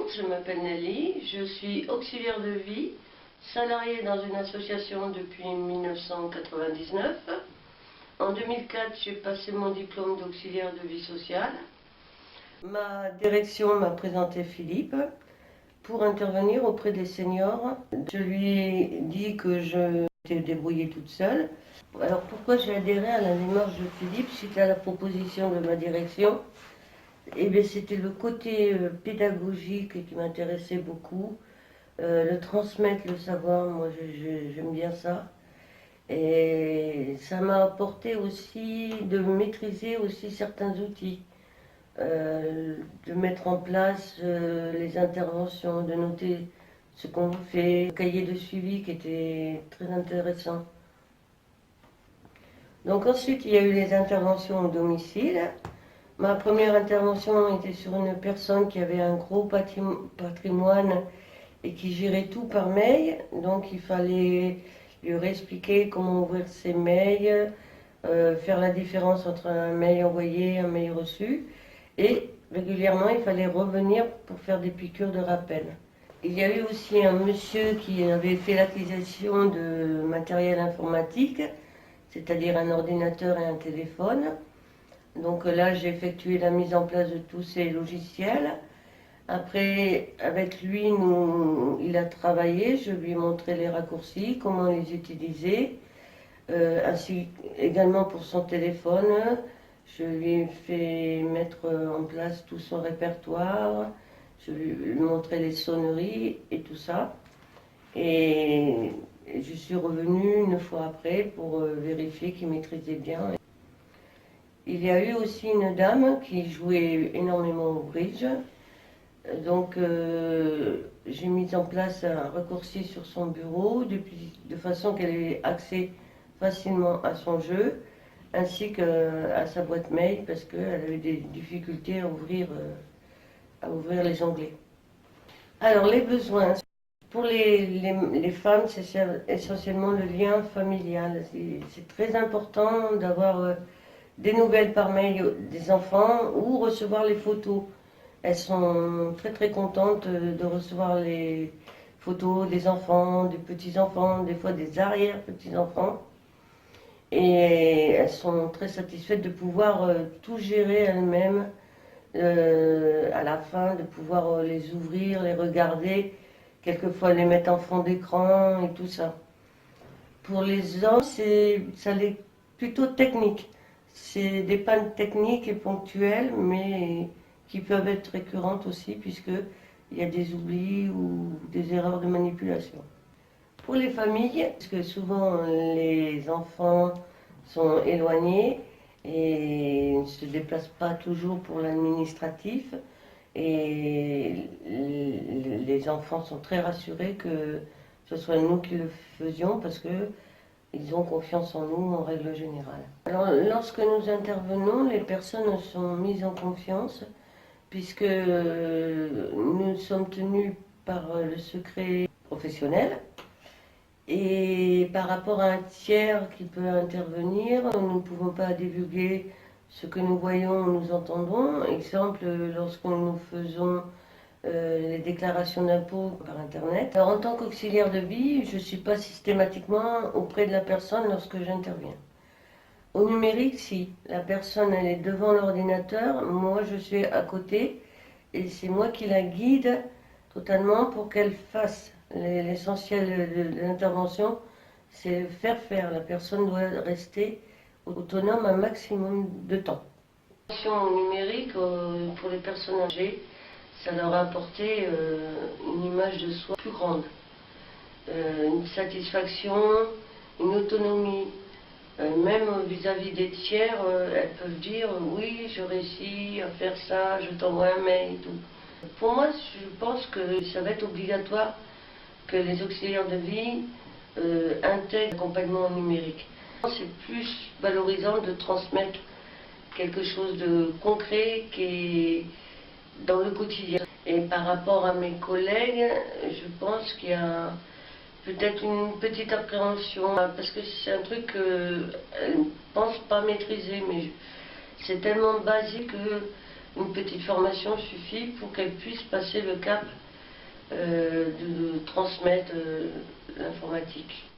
Bonjour, je m'appelle Nelly, je suis auxiliaire de vie, salariée dans une association depuis 1999. En 2004, j'ai passé mon diplôme d'auxiliaire de vie sociale. Ma direction m'a présenté Philippe pour intervenir auprès des seniors. Je lui ai dit que je m'étais débrouillée toute seule. Alors pourquoi j'ai adhéré à la démarche de Philippe suite à la proposition de ma direction? Eh bien, c'était le côté pédagogique qui m'intéressait beaucoup, le transmettre, le savoir, moi j'aime bien ça. Et ça m'a apporté aussi de maîtriser aussi certains outils, de mettre en place les interventions, de noter ce qu'on fait, le cahier de suivi qui était très intéressant. Donc ensuite, il y a eu les interventions au domicile. Ma première intervention était sur une personne qui avait un gros patrimoine et qui gérait tout par mail. Donc il fallait lui réexpliquer comment ouvrir ses mails, faire la différence entre un mail envoyé et un mail reçu. Et régulièrement, il fallait revenir pour faire des piqûres de rappel. Il y a eu aussi un monsieur qui avait fait l'acquisition de matériel informatique, c'est-à-dire un ordinateur et un téléphone. Donc là, j'ai effectué la mise en place de tous ces logiciels. Après, avec lui, il a travaillé, je lui ai montré les raccourcis, comment les utiliser, ainsi également pour son téléphone. Je lui ai fait mettre en place tout son répertoire, je lui ai montré les sonneries et tout ça. Et je suis revenue une fois après pour vérifier qu'il maîtrisait bien. Il y a eu aussi une dame qui jouait énormément au bridge. Donc j'ai mis en place un raccourci sur son bureau de façon qu'elle ait accès facilement à son jeu ainsi qu'à sa boîte mail parce qu'elle avait des difficultés à ouvrir les onglets. Alors les besoins. Pour les femmes, c'est essentiellement le lien familial. C'est très important d'avoir des nouvelles par mail des enfants ou recevoir les photos. Elles sont très très contentes de recevoir les photos des enfants, des petits-enfants, des fois des arrière-petits-enfants. Et elles sont très satisfaites de pouvoir tout gérer elles-mêmes à la fin, de pouvoir les ouvrir, les regarder, quelquefois les mettre en fond d'écran et tout ça. Pour les hommes, ça l'est plutôt technique. C'est des pannes techniques et ponctuelles, mais qui peuvent être récurrentes aussi, puisqu'il y a des oublis ou des erreurs de manipulation. Pour les familles, parce que souvent les enfants sont éloignés et ne se déplacent pas toujours pour l'administratif, et les enfants sont très rassurés que ce soit nous qui le faisions, parce que ils ont confiance en nous en règle générale. Alors, lorsque nous intervenons, les personnes sont mises en confiance puisque nous sommes tenus par le secret professionnel et par rapport à un tiers qui peut intervenir, nous ne pouvons pas divulguer ce que nous voyons ou nous entendons. Exemple, lorsque nous faisons les déclarations d'impôts par Internet. Alors, en tant qu'auxiliaire de vie, je ne suis pas systématiquement auprès de la personne lorsque j'interviens. Au numérique, si. La personne elle est devant l'ordinateur, moi je suis à côté et c'est moi qui la guide totalement pour qu'elle fasse. L'essentiel de l'intervention, c'est faire. La personne doit rester autonome un maximum de temps. Au numérique, pour les personnes âgées, ça leur a apporté une image de soi plus grande, une satisfaction, une autonomie. Même vis-à-vis des tiers, elles peuvent dire oui, je réussis à faire ça, je t'envoie un mail et tout. Pour moi, je pense que ça va être obligatoire que les auxiliaires de vie intègrent l'accompagnement numérique. C'est plus valorisant de transmettre quelque chose de concret qui est dans le quotidien. Et par rapport à mes collègues, je pense qu'il y a peut-être une petite appréhension, parce que c'est un truc qu'elles ne pensent pas maîtriser, mais c'est tellement basique que une petite formation suffit pour qu'elle puisse passer le cap de transmettre l'informatique.